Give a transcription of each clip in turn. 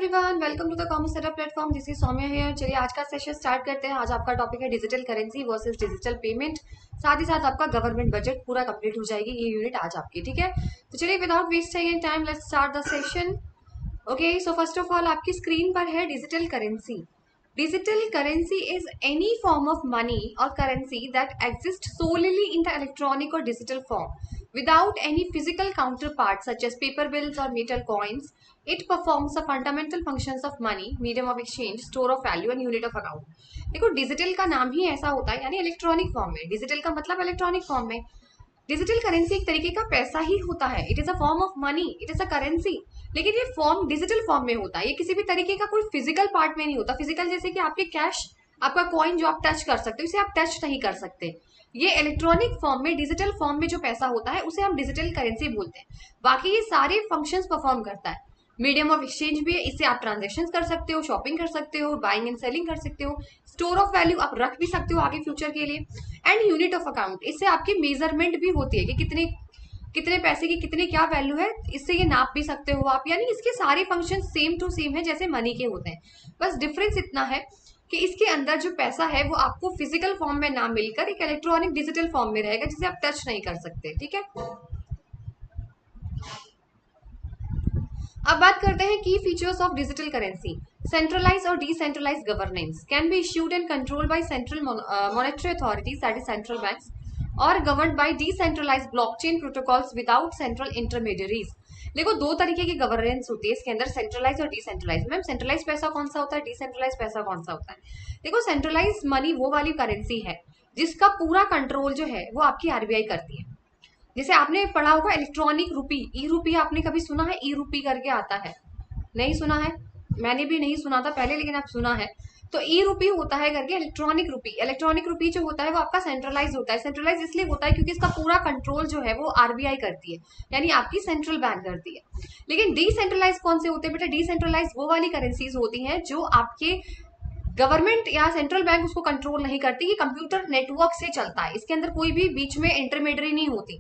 Everyone, welcome to the commerce setup platform. This is Saumya है। चलिए आज का सेशन स्टार्ट करते हैं। आज आपका टॉपिक है digital currency versus digital payment. साथ ही साथ आपका गवर्नमेंट बजट पूरा कंप्लीट हो जाएगी ये यूनिट आज आपकी, ठीक है। तो चलिए without wasting any time let's start the session. Okay, so first of all आपकी स्क्रीन पर है digital currency. Digital currency is any form of money or currency that exist solely in the electronic or digital form without any physical counterpart such as paper bills or metal coins. It performs the fundamental functions of money, medium of exchange, store of value and unit of account. देखो digital का नाम ही ऐसा होता है, यानी electronic form में। Digital का मतलब इलेक्ट्रॉनिक फॉर्म में। डिजिटल करेंसी एक तरीके का पैसा ही होता है। It is a form of money, it is a currency. लेकिन ये फॉर्म डिजिटल फॉर्म में होता है। ये किसी भी तरीके का कोई फिजिकल पार्ट में नहीं होता। फिजिकल जैसे कि आपके कैश, आपका कॉइन जो आप टच कर सकते हो, इसे आप टच नहीं कर सकते। ये इलेक्ट्रॉनिक फॉर्म में, डिजिटल फॉर्म में जो पैसा होता है उसे हम डिजिटल करेंसी बोलते हैं। बाकी ये सारे फंक्शंस परफॉर्म करता है। मीडियम ऑफ एक्सचेंज भी है, इससे आप ट्रांजेक्शन कर सकते हो, शॉपिंग कर सकते हो, बाइंग एंड सेलिंग कर सकते हो। स्टोर ऑफ वैल्यू आप रख भी सकते हो आगे फ्यूचर के लिए। एंड यूनिट ऑफ अकाउंट, इससे आपकी मेजरमेंट भी होती है कि कितने कितने पैसे की कितने क्या वैल्यू है, इससे ये नाप भी सकते हो आप। यानी इसके सारे फंक्शन सेम टू सेम है जैसे मनी के होते हैं। बस डिफरेंस इतना है कि इसके अंदर जो पैसा है वो आपको फिजिकल फॉर्म में ना मिलकर एक इलेक्ट्रॉनिक डिजिटल फॉर्म में रहेगा जिसे आप टच नहीं कर सकते, ठीक है। अब बात करते हैं की features of digital currency. Centralize or decentralize governance can be issued and controlled by central monetary authorities that is central banks or governed by decentralized blockchain protocols without central intermediaries. देखो दो तरीके की गवर्नेंस होती है इसके अंदर, centralise or decentralise. Ma'am centralise पैसा कौन सा होता है, डिसेंट्रलाइज पैसा कौन सा होता है? देखो सेंट्रलाइज मनी वो वाली करेंसी है जिसका पूरा कंट्रोल जो है वो आपकी आरबीआई करती है। जैसे आपने पढ़ा होगा इलेक्ट्रॉनिक रुपी, ई रुपी आपने कभी सुना है? ई रुपी करके आता है, नहीं सुना है? मैंने भी नहीं सुना था पहले, लेकिन आप सुना है। तो ई रुपी होता है करके इलेक्ट्रॉनिक रुपी। इलेक्ट्रॉनिक रुपी जो होता है वो आपका सेंट्रलाइज होता है। सेंट्रलाइज इसलिए होता है क्योंकि इसका पूरा कंट्रोल जो है वो आरबीआई करती है, यानी आपकी सेंट्रल बैंक करती है। लेकिन डिसेंट्रलाइज कौन से होते हैं बेटा? डिसेंट्रलाइज वो वाली करेंसीज होती हैं जो आपके गवर्नमेंट या सेंट्रल बैंक उसको कंट्रोल नहीं करती। ये कंप्यूटर नेटवर्क से चलता है, इसके अंदर कोई भी बीच में इंटरमीडियरी नहीं होती,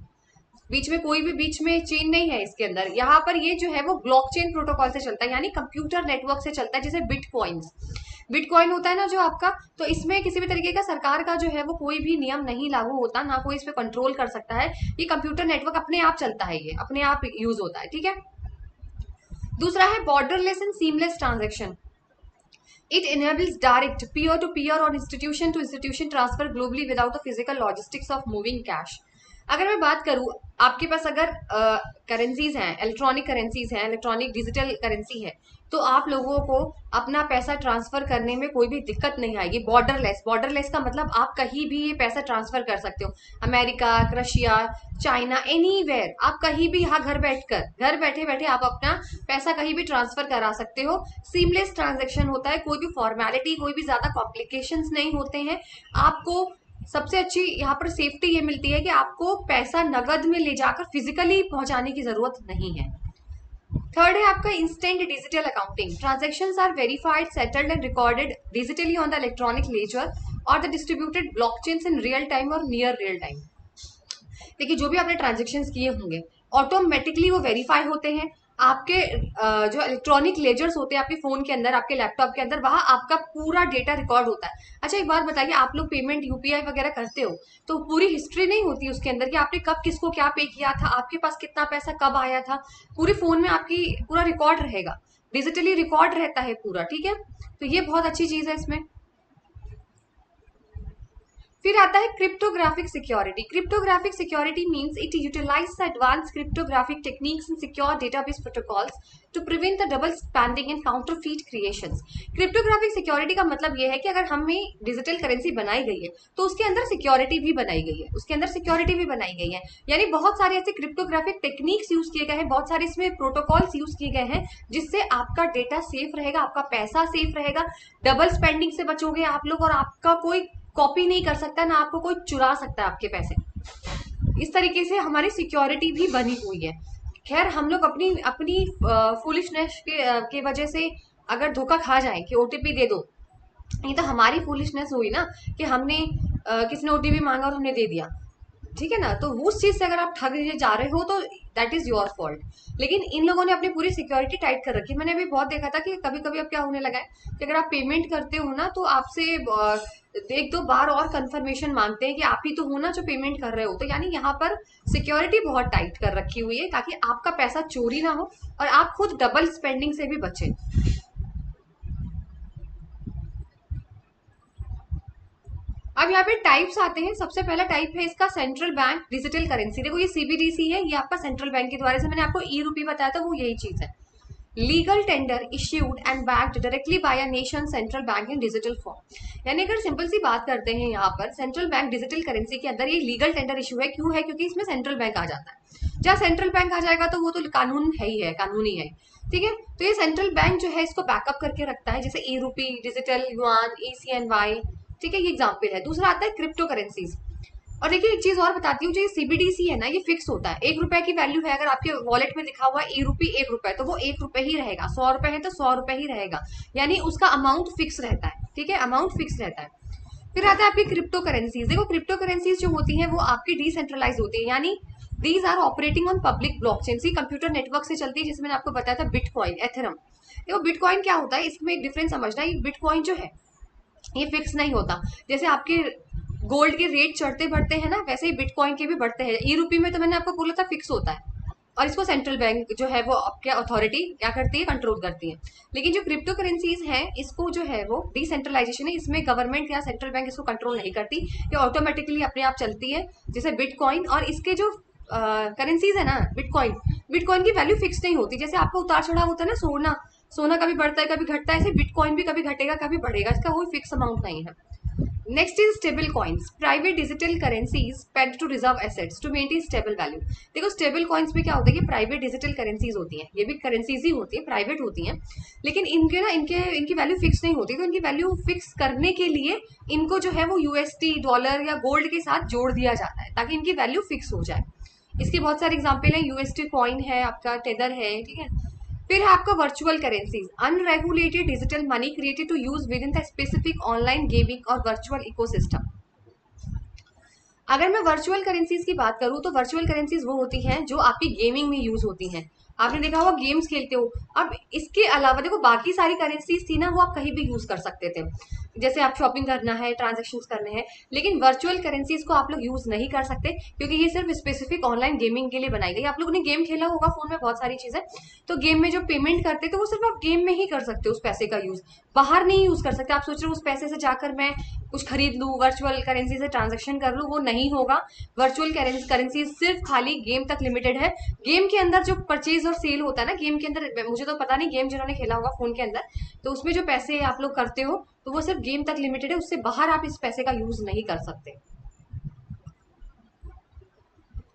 बीच में कोई भी बीच में चेन नहीं है इसके अंदर। यहाँ पर ये जो है वो ब्लॉकचेन प्रोटोकॉल से चलता है, यानी कंप्यूटर नेटवर्क से चलता है। जैसे बिटकॉइंस, बिटकॉइन होता है ना जो आपका, तो इसमें किसी भी तरीके का सरकार का जो है वो कोई भी नियम नहीं लागू होता, ना कोई इस पे कंट्रोल कर सकता है। ये कंप्यूटर नेटवर्क अपने आप चलता है, ये अपने आप यूज होता है, ठीक है। दूसरा है borderless and seamless transaction. It enables direct peer-to-peer or institution-to-institution transfer globally without the physical logistics of moving cash. अगर मैं बात करूं, आपके पास अगर करेंसीज हैं, इलेक्ट्रॉनिक करेंसीज हैं, इलेक्ट्रॉनिक डिजिटल करेंसी है, तो आप लोगों को अपना पैसा ट्रांसफर करने में कोई भी दिक्कत नहीं आएगी। बॉर्डरलेस, बॉर्डरलेस का मतलब आप कहीं भी ये पैसा ट्रांसफर कर सकते हो। अमेरिका, रशिया, चाइना, एनीवेयर, आप कहीं भी यहाँ घर बैठे बैठे आप अपना पैसा कहीं भी ट्रांसफर करा सकते हो। सीमलेस ट्रांजेक्शन होता है, कोई भी फॉर्मेलिटी, कोई भी ज्यादा कॉम्प्लिकेशंस नहीं होते हैं। आपको सबसे अच्छी यहाँ पर सेफ्टी ये मिलती है कि आपको पैसा नगद में ले जाकर फिजिकली पहुंचाने की जरूरत नहीं है। थर्ड है आपका instant digital accounting. Transactions are verified, settled and recorded digitally on the electronic ledger और the distributed blockchains in real time और नियर रियल टाइम। देखिए जो भी आपने ट्रांजेक्शन्स किए होंगे ऑटोमेटिकली वो वेरीफाई होते हैं। आपके जो इलेक्ट्रॉनिक लेजर्स होते हैं आपके फोन के अंदर, आपके लैपटॉप के अंदर, वहां आपका पूरा डेटा रिकॉर्ड होता है। अच्छा एक बात बताइए, आप लोग पेमेंट यूपीआई वगैरह करते हो तो पूरी हिस्ट्री नहीं होती उसके अंदर कि आपने कब किसको क्या पे किया था, आपके पास कितना पैसा कब आया था? पूरे फोन में आपकी पूरा रिकॉर्ड रहेगा, डिजिटली रिकॉर्ड रहता है पूरा, ठीक है। तो ये बहुत अच्छी चीज है इसमें। फिर आता है cryptographic security. Cryptographic security means it utilize advance cryptographic techniques and secure database protocols to prevent the double spending and counterfeit creations. Cryptographic security का मतलब यह है कि अगर हमें डिजिटल करेंसी बनाई गई है तो उसके अंदर सिक्योरिटी भी बनाई गई है, उसके अंदर सिक्योरिटी भी बनाई गई है। यानी बहुत सारे ऐसे क्रिप्टोग्राफिक टेक्निक्स यूज किए गए हैं, बहुत सारे इसमें प्रोटोकॉल्स यूज किए गए हैं जिससे आपका डेटा सेफ रहेगा, आपका पैसा सेफ रहेगा, डबल स्पेंडिंग से बचोगे आप लोग, और आपका कोई कॉपी नहीं कर सकता, ना आपको कोई चुरा सकता है आपके पैसे। इस तरीके से हमारी सिक्योरिटी भी बनी हुई है। खैर हम लोग अपनी अपनी फूलिशनेस के वजह से अगर धोखा खा जाए कि ओटीपी दे दो, ये तो हमारी फूलिशनेस हुई ना कि हमने किसी ने ओटीपी मांगा और हमने दे दिया। ठीक है ना। तो उस चीज से अगर आप ठग जा रहे हो तो दैट इज योर फॉल्ट। लेकिन इन लोगों ने अपनी पूरी सिक्योरिटी टाइट कर रखी है। मैंने अभी बहुत देखा था कि कभी कभी अब क्या होने लगा है कि अगर आप पेमेंट करते हो ना तो आपसे एक दो बार और कंफर्मेशन मांगते हैं कि आप ही तो हो ना जो पेमेंट कर रहे हो। तो यानी यहाँ पर सिक्योरिटी बहुत टाइट कर रखी हुई है ताकि आपका पैसा चोरी ना हो और आप खुद डबल स्पेंडिंग से भी बचें। अब यहाँ पे टाइप्स आते हैं। सबसे पहला टाइप है इसका सेंट्रल बैंक डिजिटल करेंसी। देखो ये सीबीडीसी है, ये आपका सेंट्रल बैंक के द्वारा, से मैंने आपको ई रूपी बताया था वो यही चीज है। Legal tender issued and backed directly by a nation central bank in digital form. यानी अगर सिंपल सी बात करते हैं यहाँ पर सेंट्रल बैंक डिजिटल करेंसी के अंदर ये लीगल टेंडर इशू है। क्यों है? क्योंकि इसमें सेंट्रल बैंक आ जाता है। जहाँ सेंट्रल बैंक आ जाएगा तो वो तो कानून है ही है, कानूनी है। ठीक है, तो ये सेंट्रल बैंक जो है इसको बैकअप करके रखता है, जैसे ई रूपी, डिजिटल युआन, ECNY। ठीक है, ये एग्जाम्पल है। दूसरा आता है क्रिप्टो करेंसीज। और देखिए एक चीज और बताती हूँ, जो ये सीबीडीसी है ना ये फिक्स होता है। 1 रुपए की वैल्यू है, अगर आपके वॉलेट में लिखा हुआ है ई रूपी 1 रुपए तो वो 1 रुपए ही रहेगा। 100 रुपए है तो 100 रुपए ही रहेगा, यानी उसका अमाउंट फिक्स रहता है। ठीक है, अमाउंट फिक्स रहता है। फिर आता है आपकी क्रिप्टो करेंसीज। देखो क्रिप्टो करेंसीज जो होती है वो आपकी डिसेंट्रलाइज होती है, यानी these are operating on public blockchain. See computer network से चलती है, जिसमें मैंने आपको बताया था बिटकॉइन, एथेरम। देखो बिटकॉइन क्या होता है, इसमें एक डिफरेंस समझना है। बिटकॉइन जो है ये फिक्स नहीं होता। जैसे आपके गोल्ड के रेट चढ़ते बढ़ते हैं ना, वैसे ही बिटकॉइन के भी बढ़ते हैं। ई रूपी में तो मैंने आपको बोला था फिक्स होता है, और इसको सेंट्रल बैंक जो है वो आपके अथॉरिटी क्या करती है, कंट्रोल करती है। लेकिन जो क्रिप्टो करेंसीज हैं इसको जो है वो डिसेंट्रलाइजेशन है, इसमें गवर्नमेंट या सेंट्रल बैंक इसको कंट्रोल नहीं करती, ये ऑटोमेटिकली अपने आप चलती है। जैसे बिटकॉइन और इसके जो करेंसीज है ना, बिटकॉइन, बिटकॉइन की वैल्यू फिक्स नहीं होती। जैसे आपका उतार चढ़ाव होता है ना, सोना, सोना कभी बढ़ता है कभी घटता है, ऐसे बिटकॉइन भी कभी घटेगा कभी बढ़ेगा, इसका कोई फिक्स अमाउंट नहीं है। Next is stable coins, private digital currencies paid to reserve assets to maintain stable value. देखो स्टेबल कॉइन्स में क्या होता है कि प्राइवेट डिजिटल करेंसीज होती हैं, ये भी करेंसीज ही होती है, प्राइवेट होती हैं, लेकिन इनके ना इनकी वैल्यू फिक्स नहीं होती। तो इनकी वैल्यू फिक्स करने के लिए इनको जो है वो यूएसडी, डॉलर या गोल्ड के साथ जोड़ दिया जाता है ताकि इनकी वैल्यू फिक्स हो जाए। इसकी बहुत सारे एग्जाम्पल है, यूएसडी कॉइन है आपका, टेदर है। ठीक है, फिर है आपका virtual currencies, unregulated digital money created to use with in the specific online gaming और वर्चुअल इकोसिस्टम। अगर मैं वर्चुअल करेंसीज की बात करूं तो वर्चुअल करेंसीज वो होती हैं जो आपकी गेमिंग में यूज होती हैं। आपने देखा होगा गेम्स खेलते हो। अब इसके अलावा देखो बाकी सारी करेंसीज थी ना वो आप कहीं भी यूज कर सकते थे, जैसे आप शॉपिंग करना है, ट्रांजेक्शन करने हैं। लेकिन वर्चुअल करेंसीज को आप लोग यूज नहीं कर सकते क्योंकि ये सिर्फ स्पेसिफिक ऑनलाइन गेमिंग के लिए बनाई गई। आप लोगों ने गेम खेला होगा फोन में, बहुत सारी चीजें, तो गेम में जो पेमेंट करते थे वो सिर्फ आप गेम में ही कर सकते हो उस पैसे का यूज, बाहर नहीं यूज कर सकते। आप सोच रहे हो उस पैसे से जाकर मैं कुछ खरीद लूँ, वर्चुअल करेंसी से ट्रांजेक्शन कर लूँ, वो नहीं होगा। वर्चुअल करेंसी सिर्फ खाली गेम तक लिमिटेड है। गेम के अंदर जो परचेज और सेल होता है ना, गेम के अंदर, मुझे तो पता नहीं, गेम जिन्होंने खेला होगा फोन के अंदर, तो उसमें जो पैसे आप लोग करते हो तो वो सिर्फ गेम तक लिमिटेड है, उससे बाहर आप इस पैसे का यूज नहीं कर सकते।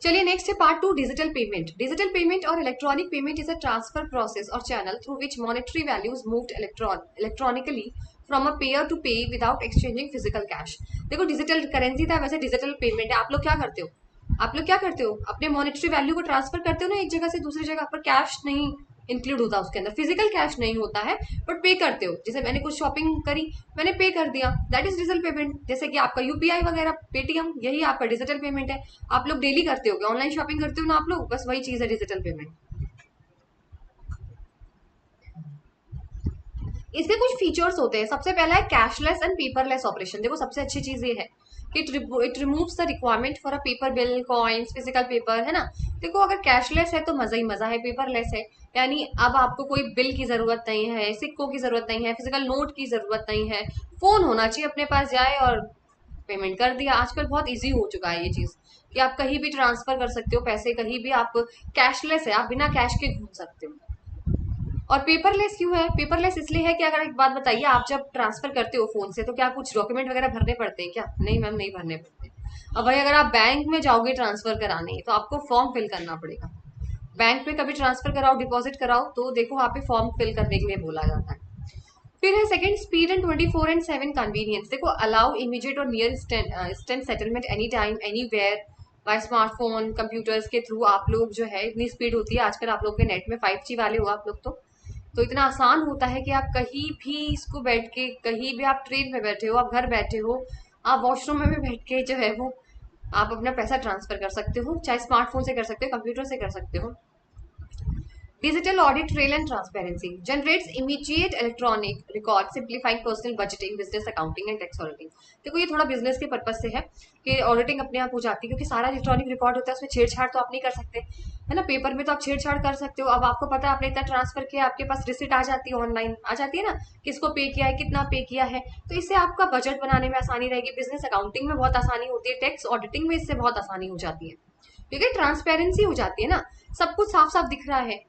चलिए नेक्स्ट है part 2, digital payment. Digital payment और electronic payment is a transfer process और channel through which monetary values moved electronically from a payer to pay without exchanging physical cash. देखो डिजिटल करेंसी था, वैसे डिजिटल पेमेंट है। आप लोग क्या करते हो, आप लोग क्या करते हो, अपने मॉनेटरी वैल्यू को ट्रांसफर करते हो ना एक जगह से दूसरी जगह पर, कैश नहीं इंक्लूड होता उसके अंदर, फिजिकल कैश नहीं होता है, बट पे करते हो। जैसे मैंने कुछ शॉपिंग करी, मैंने पे कर दिया, दैट इज डिजिटल पेमेंट। जैसे कि आपका यूपीआई वगैरह, पेटीएम, यही आपका डिजिटल पेमेंट है। आप लोग डेली करते हो, ऑनलाइन शॉपिंग करते हो ना आप लोग, बस वही चीज है डिजिटल पेमेंट। इसके कुछ फीचर्स होते हैं। सबसे पहला है कैशलेस एंड पेपरलेस ऑपरेशन। देखो सबसे अच्छी चीज ये है कि it removes the requirement for a paper bill, coins, physical paper, है ना। देखो अगर कैशलेस है तो मजा ही मजा है, पेपरलेस है यानी अब आपको कोई बिल की जरूरत नहीं है, सिक्कों की जरूरत नहीं है, फिजिकल नोट की जरूरत नहीं है, फोन होना चाहिए अपने पास, जाए और पेमेंट कर दिया। आजकल बहुत ईजी हो चुका है ये चीज कि आप कहीं भी ट्रांसफर कर सकते हो पैसे, कहीं भी आप, कैशलेस है, आप बिना कैश के घूम सकते हो। और पेपरलेस क्यों है? पेपरलेस इसलिए है कि अगर एक बात बताइए, आप जब ट्रांसफर करते हो फोन से तो क्या कुछ डॉक्यूमेंट वगैरह भरने पड़ते हैं क्या? नहीं मैम, नहीं भरने पड़ते। अब भाई अगर आप बैंक में जाओगे ट्रांसफर कराने तो आपको फॉर्म फिल करना पड़ेगा। बैंक में कभी ट्रांसफर कराओ, डिपॉजिट कराओ, तो देखो वहाँ पे फॉर्म फिल करने के लिए बोला जाता है। फिर है सेकंड, स्पीड एंड 24/7 कन्वीनियंस। देखो अलाउ इमीडिएट और near instant settlement any time any where by smartphone, computers के थ्रू। आप लोग जो है इतनी स्पीड होती है आजकल आप लोग के नेट में, 5G वाले हो आप लोग, तो इतना आसान होता है कि आप कहीं भी इसको बैठ के, कहीं भी आप ट्रेन में बैठे हो, आप घर बैठे हो, आप वॉशरूम में भी बैठ के जो है वो आप अपना पैसा ट्रांसफर कर सकते हो, चाहे स्मार्टफोन से कर सकते हो, कंप्यूटर से कर सकते हो। Digital audit trail and transparency generates immediate electronic record, simplifying personal budgeting, business accounting and tax auditing। देखो ये थोड़ा बिजनेस के पर्पज से है कि ऑडिटिंग अपने आप हो जाती है, क्योंकि सारा इलेक्ट्रॉनिक रिकॉर्ड होता है, उसमें छेड़छाड़ तो आप नहीं कर सकते, है ना। पेपर में तो आप छेड़छाड़ कर सकते हो। अब आपको पता है आपने इतना ट्रांसफर किया, आपके पास रिसिट आ जाती है, ऑनलाइन आ जाती है ना, किसको पे किया है, कितना पे किया है। तो इससे आपका बजट बनाने में आसानी रहेगी, बिजनेस अकाउंटिंग में बहुत आसानी होती है, टैक्स ऑडिटिंग में इससे बहुत आसानी हो जाती है, क्योंकि ट्रांसपेरेंसी हो जाती है ना, सब कुछ साफ साफ दिख रहा है।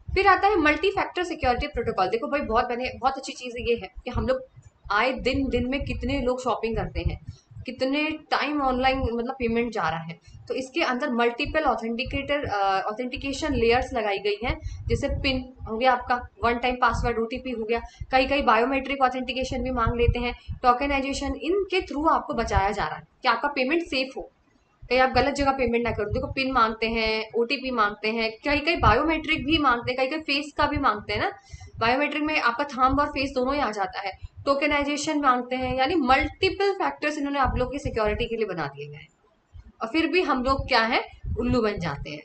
फिर आता है मल्टी फैक्टर सिक्योरिटी प्रोटोकॉल। देखो भाई बहुत अच्छी चीज ये है कि हम लोग आए दिन दिन में कितने लोग शॉपिंग करते हैं, कितने टाइम ऑनलाइन मतलब पेमेंट जा रहा है। तो इसके अंदर मल्टीपल ऑथेंटिकेशन लेयर्स लगाई गई हैं, जैसे पिन हो गया आपका, वन टाइम पासवर्ड, ओटीपी हो गया, कई कई बायोमेट्रिक ऑथेंटिकेशन भी मांग लेते हैं, टोकनाइजेशन, इनके थ्रू आपको बचाया जा रहा है कि आपका पेमेंट सेफ हो, कहीं आप गलत जगह पेमेंट ना करो। देखो पिन मांगते हैं, ओटीपी मांगते हैं, कई कई बायोमेट्रिक भी मांगते हैं, कई कई फेस का भी मांगते हैं ना। बायोमेट्रिक में आपका थंब और फेस दोनों ही आ जाता है। टोकनाइजेशन मांगते हैं, यानी मल्टीपल फैक्टर्स इन्होंने आप लोग की सिक्योरिटी के लिए बना दिए गए हैं, और फिर भी हम लोग क्या है, उल्लू बन जाते हैं।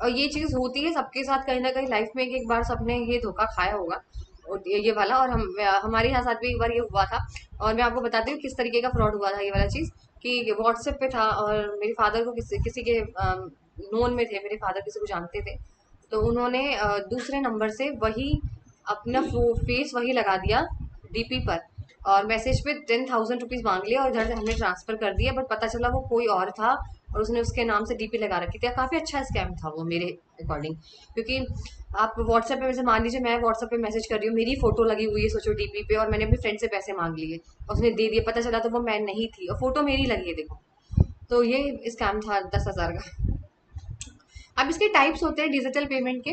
और ये चीज होती है सबके साथ कहीं ना कहीं लाइफ में, एक बार सबने ये धोखा खाया होगा, और ये वाला। और हमारे यहाँ साथ भी एक बार ये हुआ था, और मैं आपको बताती हूँ किस तरीके का फ्रॉड हुआ था ये वाला चीज। कि व्हाट्सएप पे था, और मेरे फादर को किसी के नोन में थे, मेरे फादर किसी को जानते थे, तो उन्होंने दूसरे नंबर से वही अपना फेस वही लगा दिया डीपी पर, और मैसेज पे 10,000 रुपीज मांग लिया, और इधर से हमने ट्रांसफर कर दिया, बट पता चला वो कोई और था, और उसने उसके नाम से डीपी लगा रखी थी। काफी अच्छा स्कैम था वो मेरे अकॉर्डिंग, क्योंकि आप व्हाट्सएप पे, जैसे मान लीजिए मैं व्हाट्सएप पे मैसेज कर रही हूँ, मेरी फोटो लगी हुई है सोचो डीपी पे, और मैंने अपने फ्रेंड से पैसे मांग लिए, और उसने दे दिए, पता चला तो वो मैं नहीं थी, और फोटो मेरी लगी है देखो। तो ये स्कैम था 10,000 का। अब इसके टाइप्स होते हैं डिजिटल पेमेंट के।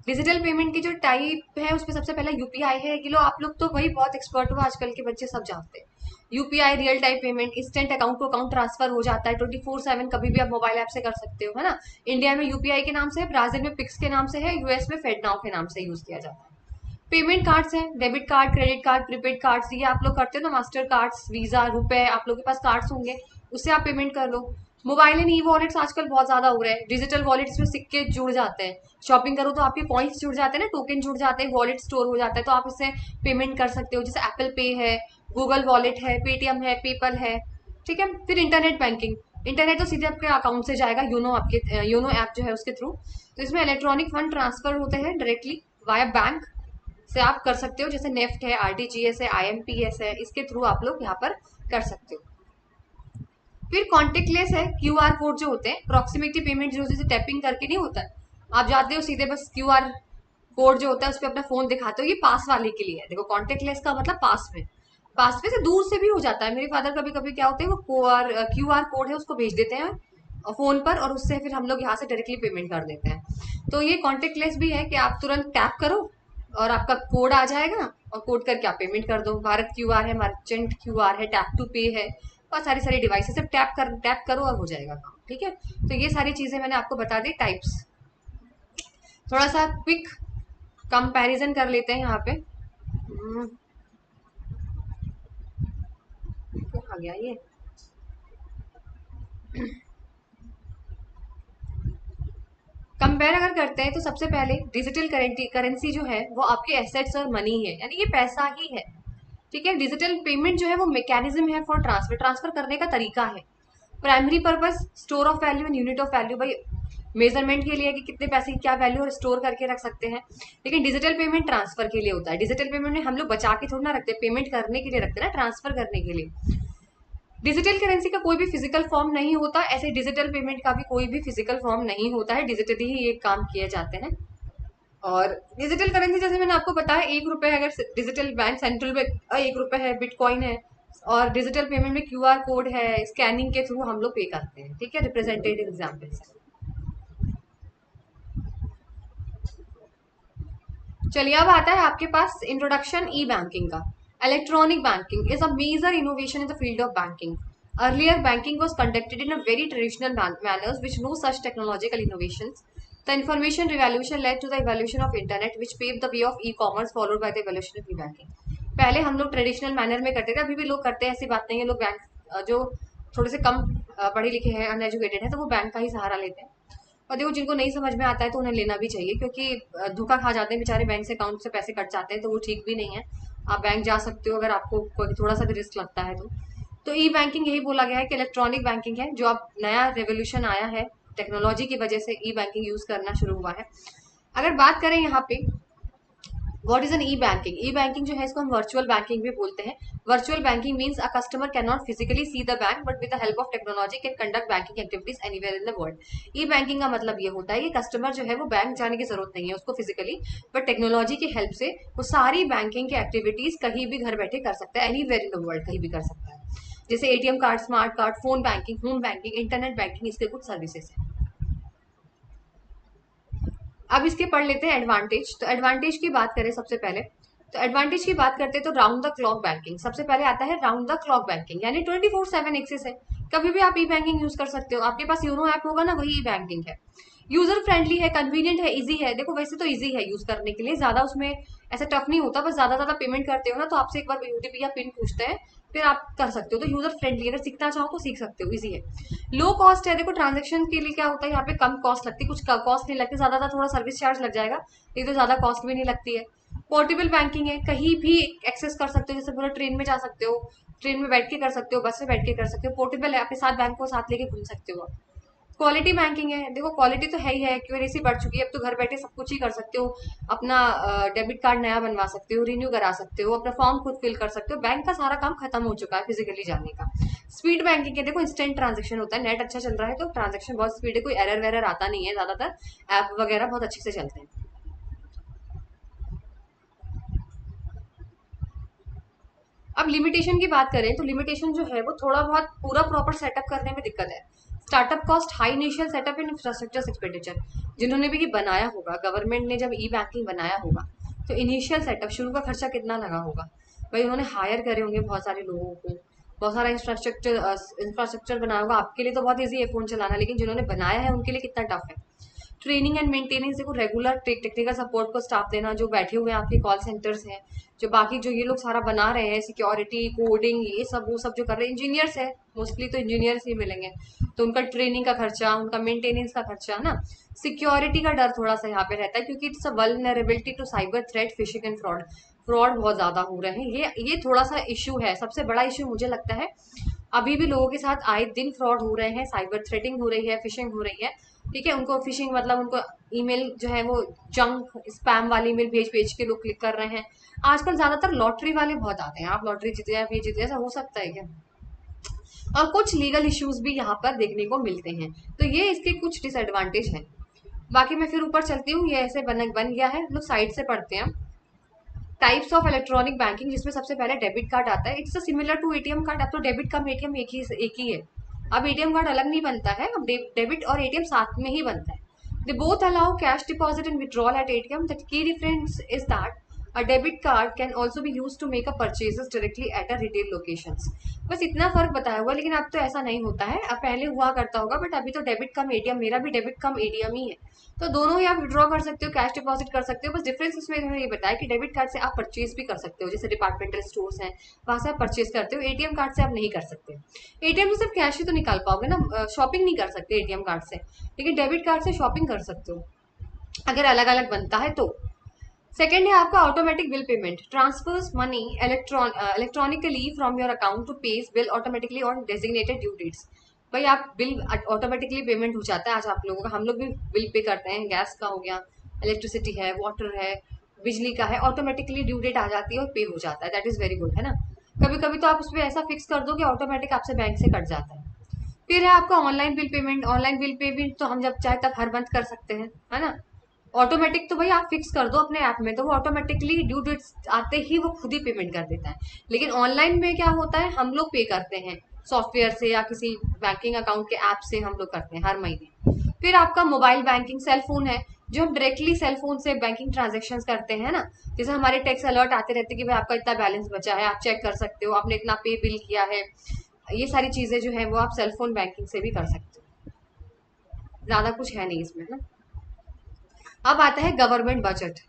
डिजिटल पेमेंट की जो टाइप है उसमें सबसे पहला यूपीआई है। ये लो आप लोग तो वही बहुत एक्सपर्ट हो, आजकल के बच्चे सब जानते हैं। UPI real time payment, instant account to account transfer हो जाता है 24/7, कभी भी आप मोबाइल ऐप से कर सकते हो, है ना। इंडिया में यूपीआई के नाम से है, ब्राजील में पिक्स के नाम से है, यूएस में फेडनाउ के नाम से यूज किया जाता है। पेमेंट कार्ड्स हैं, debit card, credit card, prepaid cards, ये आप लोग करते हो ना, मास्टर कार्ड्स, वीजा, रुपए, आप लोग के पास कार्ड्स होंगे, उससे आप पेमेंट कर लो। मोबाइल एंड ई वॉलेट्स आजकल बहुत ज्यादा हो रहे हैं। डिजिटल वॉलेट्स में सिक्के जुड़ जाते हैं, शॉपिंग करो तो आपके पॉइंट्स जुड़ जाते हैं ना, टोकन जुड़ जाते हैं, वॉलेट स्टोर हो जाता है, तो आप इससे पेमेंट कर सकते हो, जैसे एप्पल पे है, गूगल वॉलेट है, पेटीएम है, पेपल है, ठीक है। फिर इंटरनेट बैंकिंग, इंटरनेट तो सीधे आपके अकाउंट से जाएगा, यूनो आपके यूनो ऐप जो है उसके थ्रू। तो इसमें इलेक्ट्रॉनिक फंड ट्रांसफर होते हैं डायरेक्टली वाया बैंक से, आप कर सकते हो, जैसे नेफ्ट है, आरटीजीएस है, आईएमपीएस है, इसके थ्रू आप लोग यहाँ पर कर सकते हो। फिर कॉन्टेक्टलेस है, क्यूआर कोड जो होते हैं, प्रॉक्सिमिटी पेमेंट जो जैसे टैपिंग करके नहीं होता है, आप जाते हो सीधे बस क्यूआर कोड जो होता है उस पर अपना फोन दिखाते हो, ये पास वाले के लिए है। देखो कॉन्टेक्टलेस का मतलब पास में से दूर से भी हो जाता है। मेरे फादर कभी कभी क्या होता है, वो क्यूआर कोड है उसको भेज देते हैं फोन पर, और उससे फिर हम लोग यहाँ से डायरेक्टली पेमेंट कर देते हैं। तो ये कॉन्टेक्टलेस भी है कि आप तुरंत टैप करो और आपका कोड आ जाएगा, और कोड करके आप पेमेंट कर दो। भारत क्यूआर है, मर्चेंट क्यूआर है, टैप टू पे है, बहुत सारी सारी डिवाइसेस, सिर्फ टैप करो और हो जाएगा काम, ठीक है। तो ये सारी चीजें मैंने आपको बता दी टाइप्स। थोड़ा सा क्विक कंपैरिजन कर लेते हैं यहाँ पे। आ गया ये। कंपेयर अगर करते हैं तो सबसे पहले डिजिटल करेंसी जो है वो आपके एसेट्स और मनी है, यानी ये पैसा ही है, ठीक है। डिजिटल पेमेंट जो है वो मैकेनिज्म है फॉर ट्रांसफर करने का तरीका है। Primary purpose store of value and unit of value, भाई मेजरमेंट के लिए कि कितने पैसे की क्या वैल्यू और स्टोर करके रख सकते हैं। लेकिन डिजिटल पेमेंट ट्रांसफर के लिए होता है। डिजिटल पेमेंट में हम लोग बचा के थोड़ा ना रखते, पेमेंट करने के लिए रखते हैं ना, ट्रांसफर करने के लिए। डिजिटल करेंसी का कोई भी फिजिकल फॉर्म नहीं होता, ऐसे डिजिटल पेमेंट का भी कोई भी फिजिकल फॉर्म नहीं होता है, डिजिटली ही ये काम किए जाते हैं। और डिजिटल करेंसी जैसे मैंने आपको बताया, 1 रुपए अगर डिजिटल बैंक सेंट्रल में 1 रुपए है, बिटकॉइन है, और डिजिटल पेमेंट में क्यूआर कोड है, स्कैनिंग के थ्रू हम लोग पे करते हैं, ठीक है। रिप्रेजेंटेटिव एग्जाम्पल से चलिए, अब आता है आपके पास इंट्रोडक्शन ई बैंकिंग का। Electronic banking is a major innovation in the field of banking. Earlier, banking was conducted in a very traditional manners, which no such technological innovations. The information revolution led to the evolution of internet, which paved the way of e-commerce, followed by the evolution of e-banking. पहले हम लोग traditional manner में करते थे, अभी भी लोग करते हैं, ऐसी बात नहीं है। लोग बैंक जो थोड़े से कम पढ़े लिखे हैं, अनएजुकेटेड है, तो वो बैंक का ही सहारा लेते हैं। और देखो जिनको नहीं समझ में आता है तो उन्हें लेना भी चाहिए, क्योंकि धोखा खा जाते हैं बेचारे, बैंक से अकाउंट से पैसे कट जाते हैं, तो वो ठीक भी नहीं है। आप बैंक जा सकते हो अगर आपको कोई थोड़ा सा भी रिस्क लगता है तो ई बैंकिंग यही बोला गया है कि इलेक्ट्रॉनिक बैंकिंग है, जो अब नया रेवोल्यूशन आया है, टेक्नोलॉजी की वजह से ई बैंकिंग यूज करना शुरू हुआ है। अगर बात करें यहाँ पे what is an e banking, e banking जो है इसको हम वर्चुअल बैंकिंग भी बोलते हैं। Virtual banking means a customer can not physically see the bank but with the help of technology can conduct banking activities anywhere in the world. E banking का मतलब ये होता है कि कस्टमर जो है वो बैंक जाने की जरूरत नहीं है उसको फिजिकली, बट टेक्नोलॉजी की हेल्प से वो सारी बैंकिंग की एक्टिविटीज कहीं भी घर बैठे कर सकता है, एनीवेयर इन द वर्ल्ड कहीं भी कर सकता है। जैसे ATM card, smart card, phone banking, home banking, internet banking, इसके कुछ सर्विसेज हैं। अब इसके पढ़ लेते हैं एडवांटेज। तो एडवांटेज की बात करें सबसे पहले, तो एडवांटेज की बात करते हैं तो राउंड द क्लॉक बैंकिंग सबसे पहले आता है। राउंड द क्लॉक बैंकिंग यानी 24/7 एक्सेस है, कभी भी आप ई बैंकिंग यूज कर सकते हो। आपके पास यूनो ऐप होगा ना, वही ई बैंकिंग है। यूजर फ्रेंडली है, कन्वीनियंट है, इजी है। देखो वैसे तो इजी है यूज करने के लिए, ज्यादा उसमें ऐसा टफ नहीं होता, बस ज्यादा पेमेंट करते हो ना तो आपसे एक बार यूटीपी या पिन पूछते हैं, फिर आप कर सकते हो। तो यूजर फ्रेंडली, अगर सीखना चाहो तो सीख सकते हो, इजी है। लो कॉस्ट है, देखो ट्रांजेक्शन के लिए क्या होता है यहाँ पे कम कॉस्ट लगती है, कुछ कॉस्ट नहीं लगती, ज्यादा थोड़ा सर्विस चार्ज लग जाएगा, ये तो ज्यादा कॉस्ट भी नहीं लगती है। पोर्टेबल बैंकिंग है, कहीं भी एक्सेस कर सकते हो, जैसे पूरा ट्रेन में जा सकते हो, ट्रेन में बैठ के कर सकते हो, बस में बैठ के कर सकते हो। पोर्टेबल है, अपने साथ बैंक को साथ लेके घूम सकते हो। क्वालिटी बैंकिंग है, देखो क्वालिटी तो है ही है, एक्यूरेसी बढ़ चुकी है, अब तो घर बैठे सब कुछ ही कर सकते हो। अपना डेबिट कार्ड नया बनवा सकते हो, रिन्यू करा सकते हो, अपना फॉर्म खुद फिल कर सकते हो, बैंक का सारा काम खत्म हो चुका है फिजिकली जाने का। स्पीड बैंकिंग है, देखो इंस्टेंट ट्रांजेक्शन होता है, नेट अच्छा चल रहा है तो ट्रांजेक्शन बहुत स्पीड है, कोई एरर वेरर आता नहीं है, ज्यादातर ऐप वगैरह बहुत अच्छे से चलते हैं। अब लिमिटेशन की बात करें तो लिमिटेशन जो है वो थोड़ा बहुत पूरा प्रॉपर सेटअप करने में दिक्कत है। Startup cost, high initial setup in infrastructure expenditure. जिन्होंने भी ये बनाया होगा, गवर्नमेंट ने जब ई बैंकिंग बनाया होगा, तो इनिशियल सेटअप, शुरू का खर्चा कितना लगा होगा भाई। उन्होंने हायर करे होंगे बहुत सारे लोगों को, बहुत सारा इंफ्रास्ट्रक्चर बनाया होगा। आपके लिए तो बहुत ईजी है फोन चलाना, लेकिन जिन्होंने बनाया है उनके लिए कितना टफ है। ट्रेनिंग एंड मेंटेनेंस, देखो रेगुलर टेक्निकल सपोर्ट को स्टाफ देना, जो बैठे हुए हैं आपके कॉल सेंटर्स हैं, जो बाकी जो ये लोग सारा बना रहे हैं, सिक्योरिटी, कोडिंग, ये सब वो सब जो कर रहे हैं, इंजीनियर्स है मोस्टली, तो इंजीनियर्स ही मिलेंगे, तो उनका ट्रेनिंग का खर्चा, उनका मेंटेनेंस का खर्चा है ना। सिक्योरिटी का डर थोड़ा सा यहाँ पे रहता है, क्योंकि it's a vulnerability to cyber threat, phishing and fraud. Fraud बहुत ज्यादा हो रहे हैं, ये थोड़ा सा इश्यू है, सबसे बड़ा इश्यू मुझे लगता है। अभी भी लोगों के साथ आए दिन फ्रॉड हो रहे हैं, साइबर थ्रेटिंग हो रही है, फिशिंग हो रही है। ठीक है, उनको फिशिंग मतलब उनको ईमेल जो है वो जंक स्पैम वाली ईमेल भेज भेज के लोग क्लिक कर रहे हैं। आजकल ज्यादातर लॉटरी वाले बहुत आते हैं, आप लॉटरी जीते या ये जीते, ऐसा हो सकता है क्या। और कुछ लीगल इश्यूज भी यहाँ पर देखने को मिलते हैं, तो ये इसके कुछ डिसएडवांटेज हैं। बाकी मैं फिर ऊपर चलती हूँ, ये ऐसे बन गया है, हम लोग साइड से पढ़ते हैं। टाइप्स ऑफ इलेक्ट्रॉनिक बैंकिंग, जिसमें सबसे पहले डेबिट कार्ड आता है। It's similar to ATM card, अब तो डेबिट कम एटीएम एक ही है। अब एटीएम कार्ड अलग नहीं बनता है, अब डेबिट और एटीएम साथ में ही बनता है। They both allow cash deposit and withdrawal at ATM, that की difference is that a debit card can also be used to make a purchases directly at a retail locations। बस इतना फर्क बताया हुआ, लेकिन अब तो ऐसा नहीं होता है, अब पहले हुआ करता होगा, बट अभी तो डेबिट कम एटीएम, मेरा भी डेबिट कम एटीएम ही है, तो दोनों ही आप विड्रॉ कर सकते हो, कैश डिपॉजिट कर सकते हो। बस डिफरेंस इसमें इन्होंने ये बताया कि डेबिट कार्ड से आप परचेज भी कर सकते हो, जैसे डिपार्टमेंटल स्टोर्स हैं वहां से आप परचेज करते हो, एटीएम कार्ड से आप नहीं कर सकते। एटीएम से सिर्फ कैश ही तो निकाल पाओगे ना, शॉपिंग नहीं कर सकते एटीएम कार्ड से, लेकिन डेबिट कार्ड से शॉपिंग कर सकते हो अगर अलग अलग बनता है तो। सेकेंड है आपका automatic bill payment, transfers money electronically from your account to pays bill automatically on designated due dates. भाई आप बिल ऑटोमेटिकली पेमेंट हो जाता है आज आप लोगों का, हम लोग भी बिल पे करते हैं, गैस का हो गया, इलेक्ट्रिसिटी है, वाटर है, बिजली का है, ऑटोमेटिकली ड्यू डेट आ जाती है और पे हो जाता है, दैट इज वेरी गुड है ना। कभी कभी तो आप उसमें ऐसा फिक्स कर दो कि ऑटोमेटिक आपसे बैंक से कट जाता है। फिर है आपका online bill payment, online bill payment तो हम जब चाहे तब हर मंथ कर सकते हैं, है ना। ऑटोमेटिक तो भाई आप फिक्स कर दो अपने ऐप में, तो वो ऑटोमेटिकली ड्यू डेट्स आते ही वो खुद ही पेमेंट कर देता है। लेकिन ऑनलाइन में क्या होता है, हम लोग पे करते हैं सॉफ्टवेयर से या किसी बैंकिंग अकाउंट के ऐप से हम लोग करते हैं हर महीने। फिर आपका मोबाइल बैंकिंग, सेल फोन है, जो हम डायरेक्टली सेल फोन से बैंकिंग ट्रांजेक्शन करते हैं ना। जैसे हमारे टैक्स अलर्ट आते रहते हैं कि भाई आपका इतना बैलेंस बचा है, आप चेक कर सकते हो, आपने इतना पे बिल किया है, ये सारी चीजें जो है वो आप सेल फोन बैंकिंग से भी कर सकते हो। ज्यादा कुछ है नहीं इसमें ना। अब आता है government budget.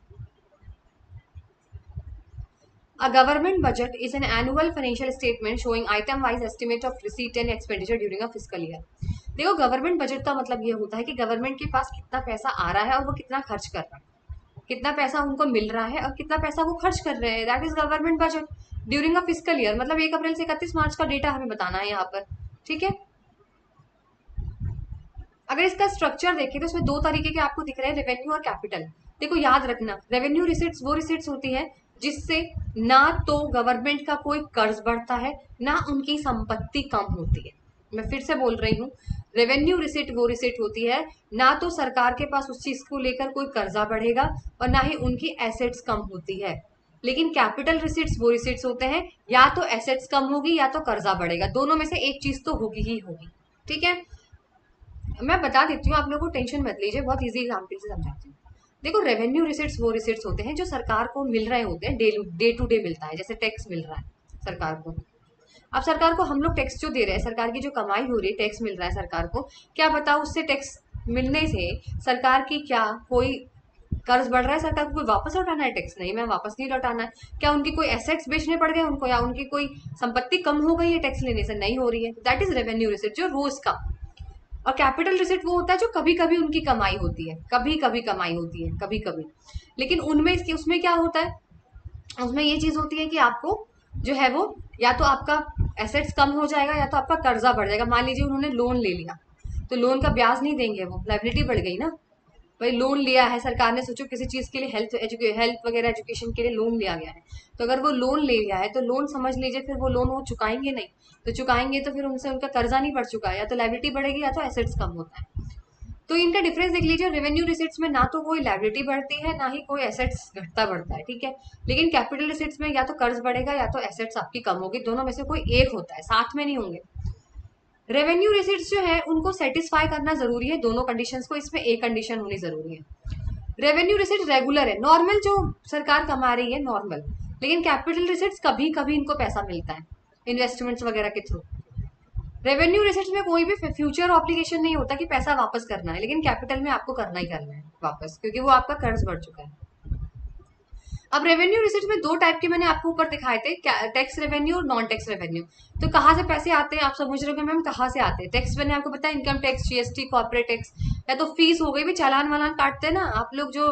A government budget is an annual financial statement showing item-wise estimate of receipt and expenditure during a fiscal year. देखो, गवर्नमेंट बजट का मतलब ये होता है कि गवर्नमेंट के पास कितना पैसा आ रहा है और वो कितना खर्च कर रहा है, कितना पैसा उनको मिल रहा है और कितना पैसा वो खर्च कर रहे हैं. That is government budget during a fiscal year. मतलब 1 अप्रैल से 31 मार्च का डेटा हमें बताना है यहाँ पर. ठीक है. अगर इसका स्ट्रक्चर देखें तो इसमें 2 तरीके के आपको दिख रहे हैं, रेवेन्यू और कैपिटल. देखो याद रखना, रेवेन्यू रिसिट्स वो रिसिट्स होती है जिससे ना तो गवर्नमेंट का कोई कर्ज बढ़ता है ना उनकी संपत्ति कम होती है. मैं फिर से बोल रही हूँ, रेवेन्यू रिसिट वो रिसिट होती है ना तो सरकार के पास उस चीज को लेकर कोई कर्जा बढ़ेगा और ना ही उनकी एसेट्स कम होती है. लेकिन कैपिटल रिसिट्स वो रिसिट्स होते हैं या तो एसेट्स कम होगी या तो कर्जा बढ़ेगा, दोनों में से एक चीज तो होगी ही होगी. ठीक है. मैं बता देती हूँ, आप लोगों को टेंशन मत लीजिए, बहुत इजी एग्जाम्पल से समझाती हूँ. देखो, रेवेन्यू रिसिट्स वो रिसिट्स होते हैं जो सरकार को मिल रहे होते हैं, डे टू डे मिलता है. जैसे टैक्स मिल रहा है सरकार को. अब सरकार को हम लोग टैक्स जो दे रहे हैं, सरकार की जो कमाई हो रही है, टैक्स मिल रहा है सरकार को, क्या बताओ उससे टैक्स मिलने से सरकार की क्या कोई कर्ज बढ़ रहा है? सरकार को कोई वापस लौटाना है टैक्स? नहीं, मैं वापस नहीं लौटाना है. क्या उनकी कोई एसेट्स बेचने पड़ गए उनको, या उनकी कोई संपत्ति कम हो गई है टैक्स लेने से? नहीं हो रही है. दैट इज रेवेन्यू रिसिट जो रोज का. और कैपिटल रिसिट वो होता है जो कभी कभी उनकी कमाई होती है, कभी कभी कमाई होती है, कभी कभी. लेकिन उनमें उसमें क्या होता है, उसमें ये चीज होती है कि आपको जो है वो या तो आपका एसेट्स कम हो जाएगा या तो आपका कर्जा बढ़ जाएगा. मान लीजिए उन्होंने लोन ले लिया तो लोन का ब्याज नहीं देंगे, वो लाइबिलिटी बढ़ गई ना. भाई लोन लिया है सरकार ने, सोचो किसी चीज के लिए हेल्थ वगैरह एजुकेशन के लिए लोन लिया गया है, तो अगर वो लोन ले लिया है तो लोन समझ लीजिए फिर वो लोन वो चुकाएंगे नहीं. तो चुकाएंगे तो फिर उनसे उनका कर्जा नहीं बढ़ चुका है, या तो लाइबिलिटी बढ़ेगी या तो एसेट्स कम होता है. तो इनका डिफरेंस देख लीजिए, रेवेन्यू रिसिट्स में ना तो कोई लाइबिलिटी बढ़ती है ना ही कोई एसेट्स घटता बढ़ता है. ठीक है. लेकिन कैपिटल रिसिट्स में या तो कर्ज बढ़ेगा या तो एसेट्स आपकी कम होगी, दोनों में से कोई एक होता है, साथ में नहीं होंगे. रेवेन्यू रिसिट्स जो है उनको सेटिस्फाई करना जरूरी है, दोनों कंडीशंस को. इसमें एक कंडीशन होनी जरूरी है. रेवेन्यू रिसिट्स रेगुलर है, नॉर्मल जो सरकार कमा रही है नॉर्मल. लेकिन कैपिटल रिसिट्स कभी कभी इनको पैसा मिलता है इन्वेस्टमेंट्स वगैरह के थ्रू. रेवेन्यू रिसिट्स में कोई भी फ्यूचर ऑब्लिगेशन नहीं होता कि पैसा वापस करना है, लेकिन कैपिटल में आपको करना ही करना है वापस, क्योंकि वो आपका कर्ज बढ़ चुका है. अब रेवेन्यू रिसिट्स में 2 टाइप के मैंने आपको ऊपर दिखाए थे, टैक्स रेवेन्यू और नॉन टैक्स रेवेन्यू. तो कहाँ से पैसे आते हैं आप समझ रहे हो मैम, कहाँ से आते हैं? टैक्स मैंने आपको बताया, income tax, GST, corporate tax, या तो फीस हो गई भी, चालान वालान काटते हैं ना आप लोग जो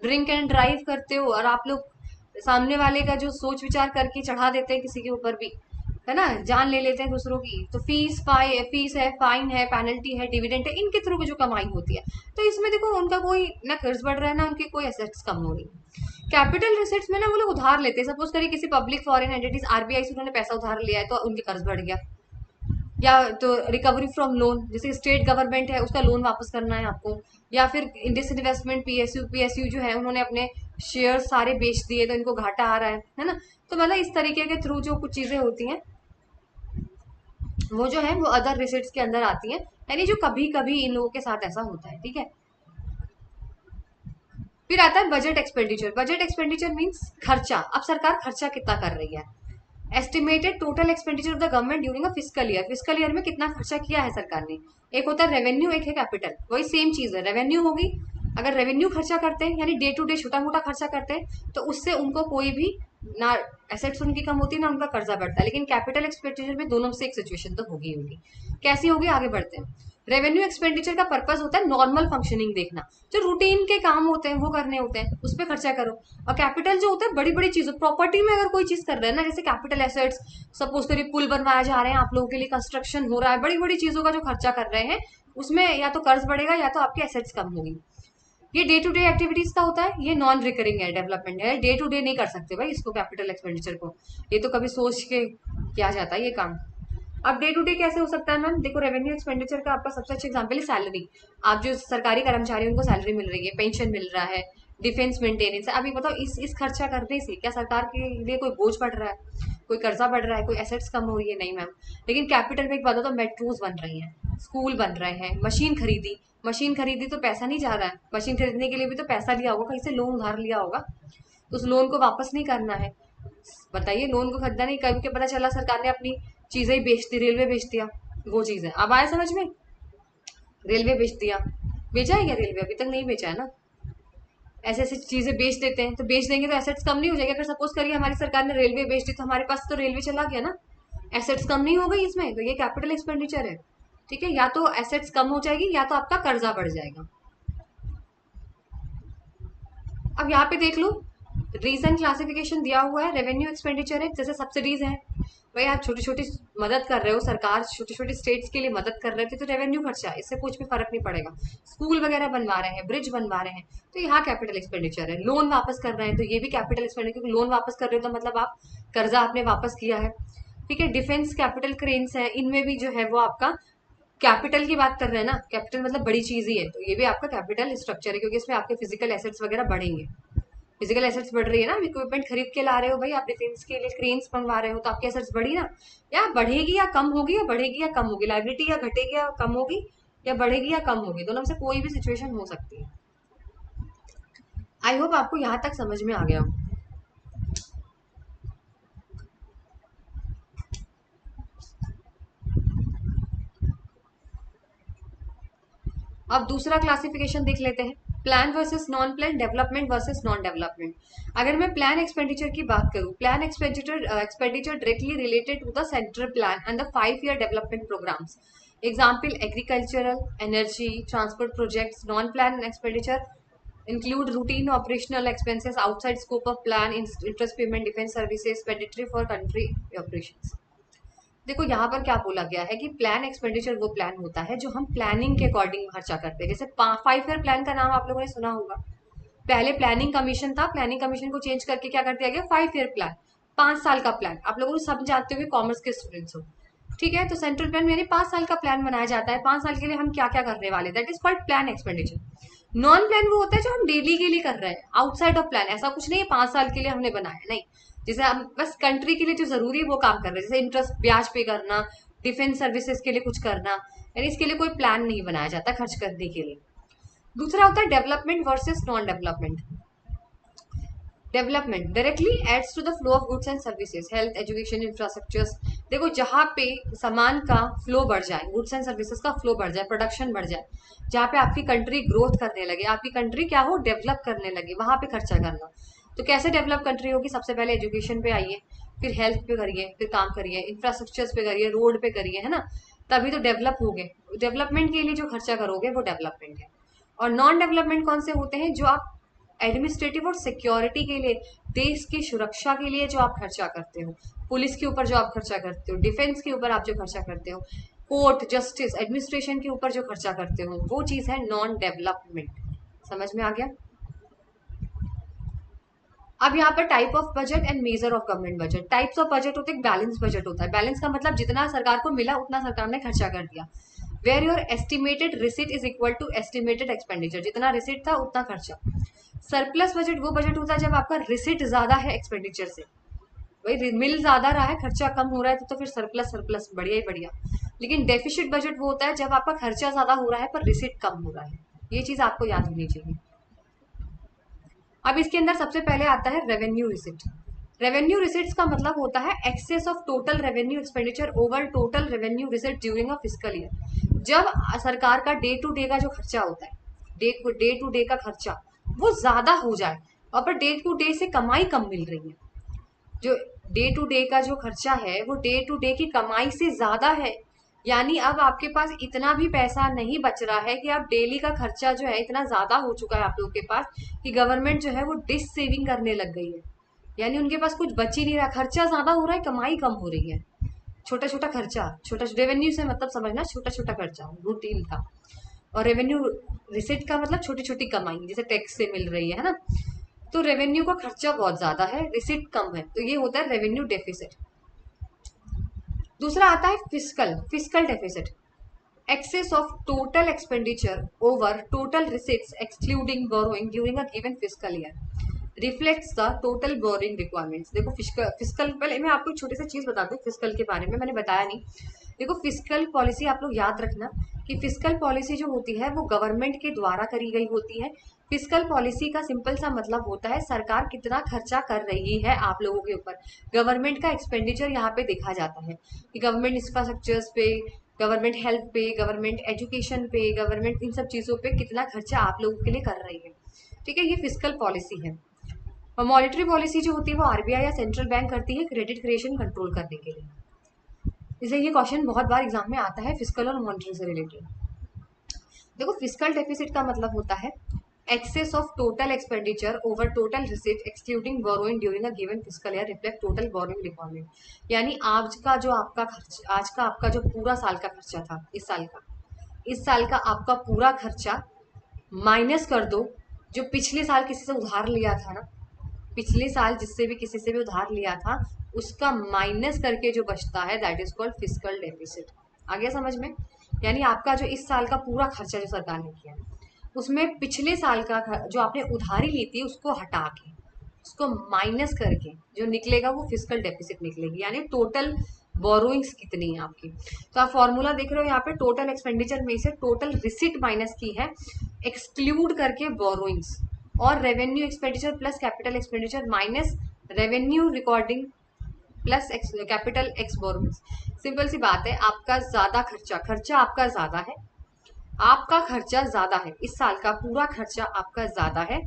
ड्रिंक एंड ड्राइव करते हो, और आप लोग सामने वाले का जो सोच विचार करके चढ़ा देते हैं किसी के ऊपर भी, है ना, जान ले लेते हैं दूसरों की. तो फीस है, फाइन है, पेनल्टी है, डिविडेंड है, इनके थ्रू की जो कमाई होती है. तो इसमें देखो उनका कोई ना कर्ज बढ़ रहा है ना उनकी कोई एसेट्स कम हो रही. कैपिटल रिसिट्स में ना वो लोग उधार लेते हैं. सपोज करिए किसी पब्लिक फॉरेन एंटिटीज, आरबीआई से उन्होंने पैसा उधार लिया है तो उनके कर्ज बढ़ गया. या तो रिकवरी फ्रॉम लोन, जैसे स्टेट गवर्नमेंट है उसका लोन वापस करना है आपको, या फिर डिसइन्वेस्टमेंट, पीएसयू जो है उन्होंने अपने शेयर सारे बेच दिए तो इनको घाटा आ रहा है ना. तो मतलब इस तरीके के थ्रू जो कुछ चीजें होती हैं वो जो है वो अदर रिसिट्स के अंदर आती हैं, यानी जो कभी कभी इन लोगों के साथ ऐसा होता है. ठीक है. फिर आता है budget expenditure. Budget expenditure means खर्चा. अब सरकार खर्चा कितना कर रही है, estimated total expenditure of the government during a fiscal year. Fiscal year में कितना खर्चा किया है सरकार ने. एक होता है रेवेन्यू, एक है कैपिटल. वही सेम चीज है, रेवेन्यू होगी. अगर रेवेन्यू खर्चा करते हैं यानी डे टू डे छोटा मोटा खर्चा करते हैं तो उससे उनको कोई भी ना एसेट्स उनकी कम होती है ना उनका कर्जा बढ़ता है. लेकिन कैपिटल एक्सपेंडिचर में दोनों से एक सिचुएशन तो होगी होगी. कैसी होगी, आगे बढ़ते हैं. रेवेन्यू एक्सपेंडिचर का पर्पस होता है नॉर्मल फंक्शनिंग देखना, जो रूटीन के काम होते हैं वो करने होते हैं, उस पर खर्चा करो. और कैपिटल जो होता है बड़ी बड़ी चीजों, प्रॉपर्टी में अगर कोई चीज कर रहे हैं ना, जैसे कैपिटल एसेट्स, सपोज करिए पुल बनवाया जा रहे हैं आप लोगों के लिए, कंस्ट्रक्शन हो रहा है, बड़ी बड़ी चीजों का जो खर्चा कर रहे हैं उसमें या तो कर्ज बढ़ेगा या तो आपकी एसेट्स कम होगी. ये डे टू डे एक्टिविटीज का होता है, ये नॉन रिकरिंग है, डेवलपमेंट है, डे टू डे नहीं कर सकते भाई इसको, कैपिटल एक्सपेंडिचर को. ये तो कभी सोच के किया जाता है ये काम. अब डे टू डे कैसे हो सकता है मैम, देखो रेवेन्यू एक्सपेंडिचर का आपका सबसे अच्छा एग्जांपल है सैलरी. आप जो सरकारी कर्मचारी उनको सैलरी मिल रही है, पेंशन मिल रहा है, डिफेंस मेंटेनेंस है. अभी बताओ इस खर्चा करने से क्या सरकार के लिए कोई बोझ बढ़ रहा है, कोई कर्जा बढ़ रहा है, कोई एसेट्स कम हो रही है? नहीं मैम. लेकिन कैपिटल में एक बात, तो मेट्रोज बन रही हैं, स्कूल बन रहे हैं, मशीन खरीदी तो पैसा नहीं जा रहा है, मशीन खरीदने के लिए भी तो पैसा लिया होगा कहीं से, लोन उधार लिया होगा, तो उस लोन को वापस नहीं करना है. बताइए, लोन को खरीदा नहीं, कभी के पता चला सरकार ने अपनी चीजें ही बेच दी, रेलवे बेच दिया, वो चीज है. अब आया समझ में, रेलवे बेच दिया, बेचा है क्या रेलवे? अभी तक नहीं बेचा है ना. ऐसे ऐसी चीजें बेच देते हैं, तो बेच देंगे तो एसेट्स कम नहीं हो जाएगी? अगर सपोज करिए हमारी सरकार ने रेलवे बेच दी तो हमारे पास तो रेलवे चला गया ना, एसेट्स कम नहीं हो गई इसमें, तो ये कैपिटल एक्सपेंडिचर है। ठीक है, या तो एसेट्स कम हो जाएगी या तो आपका कर्जा बढ़ जाएगा। अब यहाँ पे देख लो, रीजन क्लासिफिकेशन दिया हुआ है, रेवेन्यू एक्सपेंडिचर है, जैसे सब्सिडीज है, भाई आप छोटी छोटी मदद कर रहे हो, सरकार छोटी छोटी स्टेट्स के लिए मदद कर रहे थे तो रेवेन्यू खर्चा है, इससे कुछ भी फर्क नहीं पड़ेगा। स्कूल वगैरह बनवा रहे हैं, ब्रिज बनवा रहे हैं, तो यहाँ कैपिटल एक्सपेंडिचर है। लोन वापस कर रहे हैं तो ये भी कैपिटल एक्सपेंडिचर, क्योंकि लोन वापस कर रहे हो तो मतलब आप कर्जा आपने वापस किया है। ठीक है, डिफेंस कैपिटल क्रेन्स है, इनमें भी जो है वो आपका कैपिटल की बात कर रहे हैं ना, कैपिटल मतलब बड़ी चीज ही है, तो ये भी आपका कैपिटल स्ट्रक्चर है, क्योंकि इसमें आपके फिजिकल एसेट्स वगैरह बढ़ेंगे। फिजिकल एसेट्स बढ़ रही है ना, इक्विपमेंट खरीद के ला रहे हो भाई आप, डिफेंस के लिए क्रेन्स मंगवा रहे हो, तो आपकी एसेट्स बढ़ी ना, या बढ़ेगी या कम होगी, या बढ़ेगी या कम होगी, लाइबिलिटी या घटेगी या कम होगी, या बढ़ेगी या कम होगी, दोनों में से कोई भी सिचुएशन हो सकती है। आई होप आपको यहाँ तक समझ में आ गया हो। अब दूसरा क्लासिफिकेशन देख लेते हैं, plan versus non plan, development versus non development. अगर मैं प्लान एक्सपेंडिचर की बात करूं, plan expenditure directly related to the central plan and the 5 year development programmes. Example agricultural, energy, transport projects. Non plan expenditure include routine operational expenses outside scope of plan, interest payment, defense services, mandatory for country operations। देखो यहाँ पर क्या बोला गया है कि plan expenditure वो plan होता है जो हम प्लानिंग के अकॉर्डिंग खर्चा करते हैं। जैसे 5 year प्लान का नाम आप लोगों ने सुना होगा, पहले प्लानिंग कमीशन था, प्लानिंग कमीशन को चेंज करके क्या कर दिया गया, 5 year प्लान, 5 साल का प्लान। आप लोगों को सब जानते हो, कॉमर्स के स्टूडेंट्स हो, ठीक है, तो सेंट्रल प्लान यानी 5 साल का प्लान बनाया जाता है, 5 साल के लिए हम क्या क्या करने वाले, that is called plan expenditure. Non plan वो होता है जो हम डेली के लिए कर रहे हैं, आउटसाइड ऑफ प्लान। ऐसा कुछ नहीं है 5 साल के लिए हमने बनाया, नहीं, जैसे हम बस कंट्री के लिए जो जरूरी है वो काम कर रहे हैं, जैसे इंटरेस्ट ब्याज पे करना, डिफेंस सर्विसेज के लिए कुछ करना, यानी इसके लिए कोई प्लान नहीं बनाया जाता खर्च करने के लिए। दूसरा होता है development versus non development. Development directly aids to the flow of goods and services, health, education, infrastructures. देखो जहाँ पे सामान का फ्लो बढ़ जाए, गुड्स एंड सर्विसेज का फ्लो बढ़ जाए, प्रोडक्शन बढ़ जाए, जहाँ पे आपकी कंट्री ग्रोथ करने लगे, आपकी कंट्री क्या हो, डेवलप करने लगे, वहां पे खर्चा करना। तो कैसे डेवलप कंट्री होगी, सबसे पहले एजुकेशन पे आइए, फिर हेल्थ पे करिए, फिर काम करिए, इंफ्रास्ट्रक्चर्स पे करिए, रोड पे करिए, है ना, तभी तो डेवलप होगे। डेवलपमेंट के लिए जो खर्चा करोगे वो डेवलपमेंट है। और नॉन डेवलपमेंट कौन से होते हैं, जो आप एडमिनिस्ट्रेटिव और सिक्योरिटी के लिए, देश की सुरक्षा के लिए जो आप खर्चा करते हो, पुलिस के ऊपर जो आप खर्चा करते हो, डिफेंस के ऊपर आप जो खर्चा करते हो, कोर्ट, जस्टिस, एडमिनिस्ट्रेशन के ऊपर जो खर्चा करते हो, वो चीज है नॉन डेवलपमेंट। समझ में आ गया? अब यहाँ पर type of budget and measure of government budget. Types of budget होते हैं, बैलेंस बजट होता है, बैलेंस का मतलब जितना सरकार को मिला उतना सरकार ने खर्चा कर दिया। Where your estimated receipt is equal to estimated expenditure, जितना रिसिट था उतना खर्चा। सरप्लस बजट वो बजट होता है जब आपका रिसिट ज्यादा है एक्सपेंडिचर से, भाई मिल ज्यादा रहा है, खर्चा कम हो रहा है, तो फिर सरप्लस सरप्लस बढ़िया ही बढ़िया। लेकिन डेफिसिट बजट वो होता है जब आपका खर्चा ज्यादा हो रहा है पर रिसिट कम हो रहा है। ये चीज आपको याद होनी चाहिए। अब इसके अंदर सबसे पहले आता है रेवेन्यू रिसिट। रेवेन्यू रिसिट्स का मतलब होता है excess of total revenue expenditure over total revenue receipt during a fiscal year. जब सरकार का डे टू डे का जो खर्चा होता है, डे टू डे का खर्चा वो ज्यादा हो जाए और पर डे टू डे से कमाई कम मिल रही है, जो डे टू डे का जो खर्चा है वो डे टू डे की कमाई से ज्यादा है, यानी अब आपके पास इतना भी पैसा नहीं बच रहा है कि आप डेली का खर्चा जो है इतना ज्यादा हो चुका है आप लोगों के पास कि गवर्नमेंट जो है वो डिस सेविंग करने लग गई है, यानी उनके पास कुछ बच ही नहीं रहा, खर्चा ज्यादा हो रहा है, कमाई कम हो रही है। छोटा छोटा खर्चा, छोटा रेवेन्यू से मतलब समझना छोटा छोटा खर्चा रूटीन का, और रेवेन्यू रिसिट का मतलब छोटी छोटी कमाई जैसे टैक्स से मिल रही है ना। तो रेवेन्यू का खर्चा बहुत ज्यादा है, रिसिट कम है, तो ये होता है रेवेन्यू डेफिसिट। दूसरा आता है fiscal, fiscal deficit, excess of total expenditure over total receipts excluding borrowing during a given fiscal year reflects the total borrowing requirements। देखो फिस्कल पहले मैं आपको एक छोटी सी चीज बता दूं फिस्कल के बारे में, मैंने बताया नहीं। देखो फिस्कल पॉलिसी आप लोग याद रखना कि फिस्कल पॉलिसी जो होती है वो गवर्नमेंट के द्वारा करी गई होती है। फिस्कल पॉलिसी का सिंपल सा मतलब होता है सरकार कितना खर्चा कर रही है आप लोगों के ऊपर, गवर्नमेंट का एक्सपेंडिचर यहाँ पे देखा जाता है कि गवर्नमेंट इंफ्रास्ट्रक्चर्स पे, गवर्नमेंट हेल्थ पे, गवर्नमेंट एजुकेशन पे, गवर्नमेंट इन सब चीजों पे कितना खर्चा आप लोगों के लिए कर रही है। ठीक है, ये फिस्कल पॉलिसी है। और मॉनेटरी पॉलिसी जो होती है वो आरबीआई या सेंट्रल बैंक करती है क्रेडिट क्रिएशन कंट्रोल करने के लिए। इसलिए ये क्वेश्चन बहुत बार एग्जाम में आता है फिस्कल और मॉनेटरी से रिलेटेड। देखो, फिस्कल डेफिसिट का मतलब होता है excess of total expenditure over total receipt excluding borrowing during a given fiscal year reflect total borrowing requirement. यानी आज का आपका जो पूरा साल का खर्चा था, इस साल का आपका पूरा खर्चा माइनस कर दो जो पिछले साल किसी से उधार लिया था ना, पिछले साल जिससे भी किसी से भी उधार लिया था उसका माइनस करके जो बचता है that is called fiscal deficit. आ गया समझ में? यानी आपका जो इस साल का पूरा खर्चा जो सरकार ने किया उसमें पिछले साल का जो आपने उधारी ली थी उसको हटा के, उसको माइनस करके जो निकलेगा वो फिस्कल डेफिसिट निकलेगी। यानी टोटल बोरोइंग्स कितनी है आपकी। तो आप फॉर्मूला देख रहे हो यहाँ पे, टोटल एक्सपेंडिचर में से टोटल रिसिट माइनस की है एक्सक्लूड करके बोरोइंग्स, और revenue expenditure plus capital expenditure minus revenue recording plus capital ex borrowings. Simple सी बात है, आपका ज्यादा खर्चा आपका ज्यादा है, आपका खर्चा ज्यादा है, इस साल का पूरा खर्चा आपका ज्यादा है।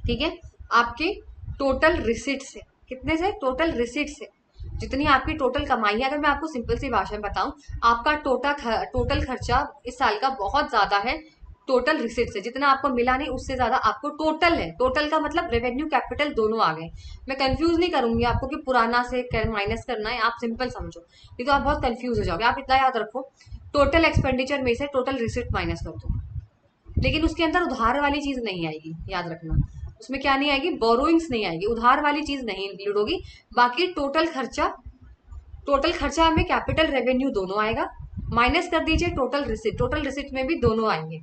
ठीक है, आपके टोटल रिसिट से, कितने से? टोटल रिसिट से जितनी आपकी टोटल कमाई है। अगर मैं आपको सिंपल सी भाषा में बताऊं, आपका टोटल खर्चा इस साल का बहुत ज्यादा है टोटल रिसिट से, जितना आपको मिला नहीं उससे ज्यादा आपको टोटल है। टोटल का मतलब रेवेन्यू कैपिटल दोनों आ गए। मैं कंफ्यूज नहीं करूंगी आपको कि पुराना से माइनस करना है, आप सिंपल समझो, नहीं तो आप बहुत कंफ्यूज हो जाओगे। आप इतना याद रखो, टोटल एक्सपेंडिचर में से टोटल रिसिट माइनस कर दो, लेकिन उसके अंदर उधार वाली चीज नहीं आएगी, याद रखना। उसमें क्या नहीं आएगी? बोरोइंग्स नहीं आएगी, उधार वाली चीज नहीं इंक्लूड होगी। बाकी टोटल खर्चा में कैपिटल रेवेन्यू दोनों आएगा, माइनस कर दीजिए टोटल रिसिट में भी दोनों आएंगे।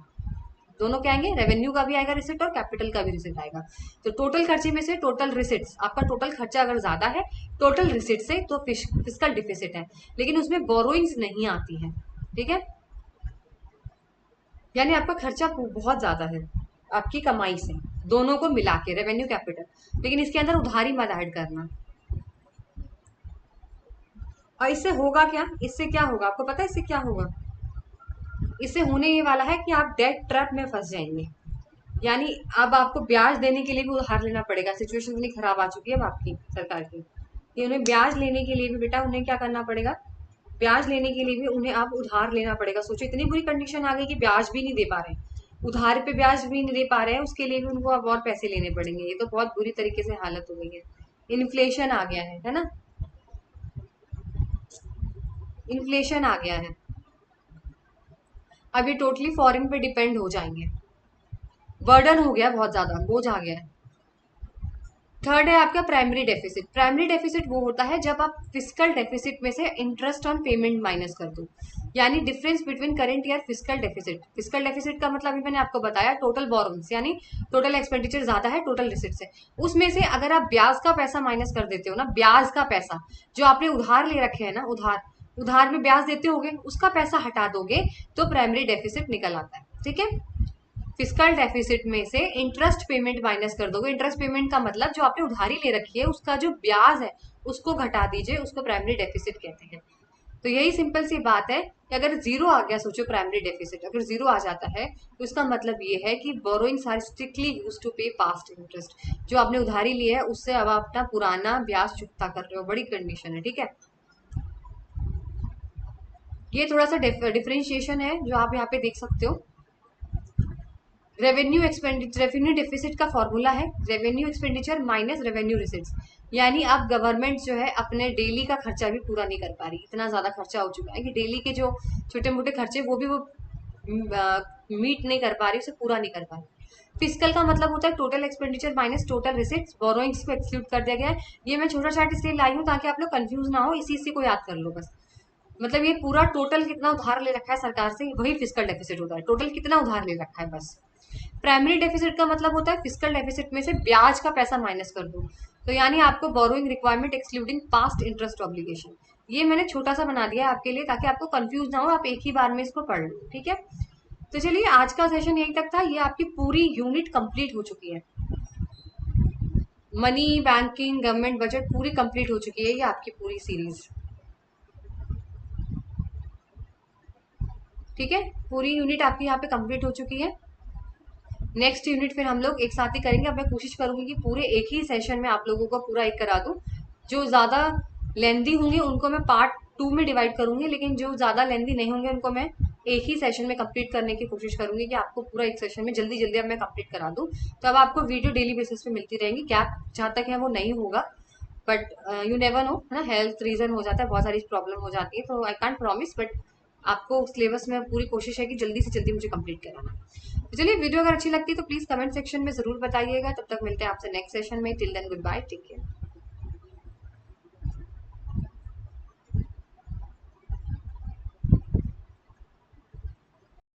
दोनों क्या आएंगे? रेवेन्यू का भी आएगा रिसिट और कैपिटल का भी रिसिट आएगा। तो टोटल खर्चे में से टोटल रिसिट्स, आपका टोटल खर्चा अगर ज्यादा है टोटल रिसिट से तो फिस्कल डिफिसिट है, लेकिन उसमें बोरोइंग्स नहीं आती है। ठीक है, यानी आपका खर्चा बहुत ज्यादा है आपकी कमाई से, दोनों को मिला के रेवेन्यू कैपिटल, लेकिन इसके अंदर उधारी मत ऐड करना। और इससे होगा क्या? इससे क्या होगा आपको पता है? इससे क्या होगा? इससे होने ये वाला है कि आप डेट ट्रैप में फंस जाएंगे। यानी अब आपको ब्याज देने के लिए भी उधार लेना पड़ेगा। सिचुएशन इतनी खराब आ चुकी है अब आपकी सरकार की कि उन्हें ब्याज लेने के लिए भी बेटा उन्हें क्या करना पड़ेगा? ब्याज लेने के लिए भी उन्हें अब उधार लेना पड़ेगा। सोचो, इतनी बुरी कंडीशन आ गई कि ब्याज भी नहीं दे पा रहे, उधार पे ब्याज भी नहीं दे पा रहे हैं, उसके लिए भी उनको अब और पैसे लेने पड़ेंगे। ये तो बहुत बुरी तरीके से हालत हो गई है। इन्फ्लेशन आ गया है ना? इन्फ्लेशन आ गया है, अब ये टोटली फॉरेन पे डिपेंड हो जाएंगे। बर्डन हो गया, बहुत ज्यादा बोझ आ गया है। थर्ड है आपका प्राइमरी डेफिसिट। प्राइमरी डेफिसिट वो होता है जब आप फिस्कल डेफिसिट में से इंटरेस्ट ऑन पेमेंट माइनस कर दो, यानी difference between current year fiscal deficit. Fiscal deficit का मतलब मैंने आपको बताया टोटल बोरोइंग्स, यानी टोटल एक्सपेंडिचर ज्यादा है टोटल रिसिट से, उसमें से अगर आप ब्याज का पैसा माइनस कर देते हो ना, ब्याज का पैसा जो आपने उधार ले रखे है ना, उधार में ब्याज देते होगे, उसका पैसा हटा दोगे तो प्राइमरी डेफिसिट निकल आता है। ठीक है, फिस्कल डेफिसिट में से इंटरेस्ट पेमेंट माइनस कर दोगे। इंटरेस्ट पेमेंट का मतलब जो आपने उधारी ले रखी है उसका जो ब्याज है उसको घटा दीजिए, उसको प्राइमरी डेफिसिट कहते हैं। तो यही सिंपल सी बात है कि अगर जीरो आ गया, सोचो प्राइमरी डेफिसिट अगर जीरो आ जाता है तो इसका मतलब ये है कि borrowings are strictly used to pay past interest. जो आपने उधारी ली है उससे अब आप अपना पुराना ब्याज चुकता कर रहे हो, बड़ी कंडीशन है। ठीक है, ये थोड़ा सा डिफरेंशिएशन है जो आप यहाँ पे देख सकते हो। रेवेन्यू डेफिसिट का फॉर्मूला है revenue expenditure minus revenue receipts. यानी अब गवर्नमेंट जो है अपने डेली का खर्चा भी पूरा नहीं कर पा रही, इतना ज्यादा खर्चा हो चुका है कि डेली के जो छोटे मोटे खर्चे वो भी वो मीट नहीं कर पा रही, उसे पूरा नहीं कर पा रही। फिस्कल का मतलब होता है total expenditure minus total receipts, borrowings को एक्सक्लूड कर दिया गया है। ये मैं छोटा चार्ट इसलिए लाई हूँ ताकि आप लोग कंफ्यूज ना हो, इसी को याद कर लो बस। मतलब ये पूरा टोटल कितना उधार ले रखा है सरकार से वही फिस्कल डेफिसिट होता है, टोटल कितना उधार ले रखा है बस। प्राइमरी डेफिसिट का मतलब होता है फिस्कल डेफिसिट में से ब्याज का पैसा माइनस कर दो, तो यानी आपको borrowing requirement excluding past interest obligation. ये मैंने छोटा सा बना दिया है आपके लिए ताकि आपको कंफ्यूज ना हो, आप एक ही बार में इसको पढ़ लो। ठीक है, तो चलिए आज का सेशन यहीं तक था। ये आपकी पूरी यूनिट कंप्लीट हो चुकी है, मनी बैंकिंग गवर्नमेंट बजट पूरी कंप्लीट हो चुकी है, ये आपकी पूरी सीरीज। ठीक है, पूरी यूनिट आपकी यहाँ पे कंप्लीट हो चुकी है। नेक्स्ट यूनिट फिर हम लोग एक साथ ही करेंगे। अब मैं कोशिश करूंगी कि पूरे एक ही सेशन में आप लोगों को पूरा एक करा दूं। जो ज़्यादा लेंदी होंगे उनको मैं पार्ट 2 में डिवाइड करूंगी, लेकिन जो ज़्यादा लेंदी नहीं होंगे उनको मैं एक ही सेशन में कंप्लीट करने की कोशिश करूंगी कि आपको पूरा एक सेशन में जल्दी जल्दी अब मैं कंप्लीट करा दूं। तो अब आपको वीडियो डेली बेसिस पे मिलती रहेंगी। गैप जहाँ तक है वो नहीं होगा, बट यू नेवर नो, है ना, हेल्थ रीजन हो जाता है, बहुत सारी प्रॉब्लम हो जाती है, तो आई कांट प्रॉमिस, बट आपको सिलेबस में पूरी कोशिश है कि जल्दी से जल्दी मुझे कंप्लीट कराना। तो चलिए, वीडियो अगर अच्छी लगती है तो प्लीज कमेंट सेक्शन में जरूर बताइएगा। तब तक मिलते हैं आपसे नेक्स्ट सेशन में। Till then goodbye, take care.